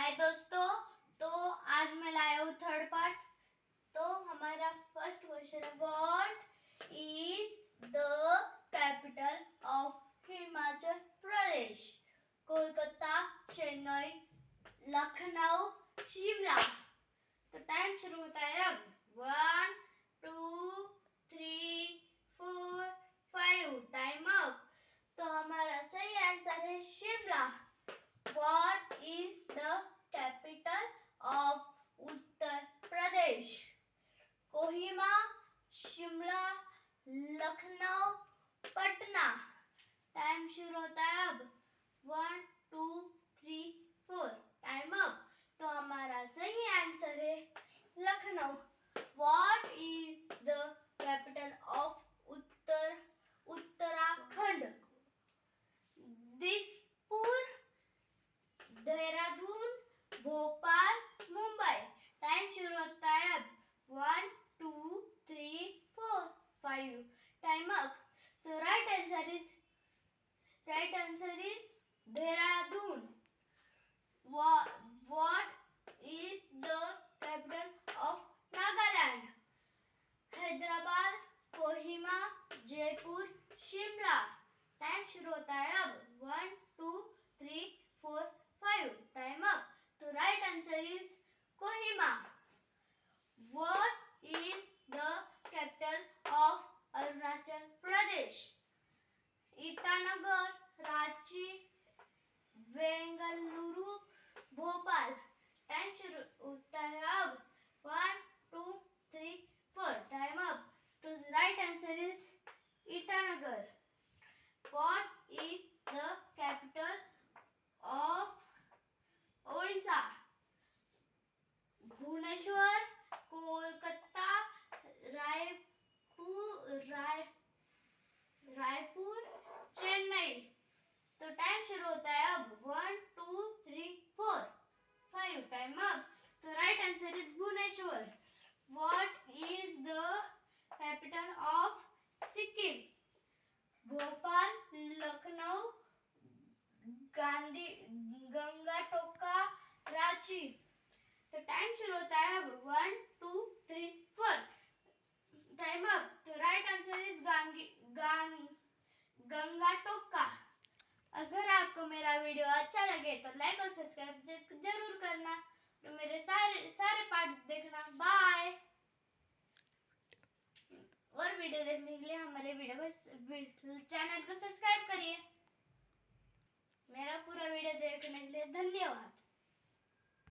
हाय दोस्तों, तो आज मैं लाया हूँ थर्ड पार्ट। तो हमारा फर्स्ट क्वेश्चन है, what is the capital of Himachal Pradesh? Kolkata, Chennai, Lucknow, Shimla. तो टाइम शुरू होता है अब। 1 2 3 4 5। Time up. तो हमारा सही आंसर है Shimla. What is the capital of Uttar Pradesh? Kohima, Shimla, Lucknow, Patna. Time शुरू होता है अब। 1 2 3 4। Time up. तो हमारा सही आंसर है Lucknow. What is the capital of Uttarakhand? Dispur, Dehradun, Bhopal, Mumbai. Time शुरू होता है अब। 1 2 3 4 5। Time up. तो right answer is Dehradun. What is the capital of Nagaland? Hyderabad, Kohima, Jaipur, Shimla. Time शुरू होता है अब। 1 2 3 4 5। Time up. तो right answer is Kohima. What is the capital of Arunachal Pradesh? Itanagar, Ranchi, Bengaluru, Bhopal. Time शुरू होता है अब। 1 2 3 4। Time up. तो right answer is Itanagar. What is the capital of Odisha? Bhubaneswar, Kolkata, Raipur, Chennai. तो टाइम शुरू होता है अब। 1 2 3 4 5। Time up. तो right answer is Bhubaneswar. What is the capital of Sikkim? Bhopal, Lucknow, Gangtok, Ranchi. तो टाइम शुरू होता है अब। 1 2 3 4। Time up. तो राइट आंसर इज गंगाटोका। अगर आपको मेरा वीडियो अच्छा लगे तो लाइक और सब्सक्राइब जरूर करना। तो मेरे सारे पार्ट्स देखना। बाय। और वीडियो देखने के लिए हमारे चैनल को सब्सक्राइब करिए। मेरा पूरा वीडियो देखने के लिए धन्यवाद।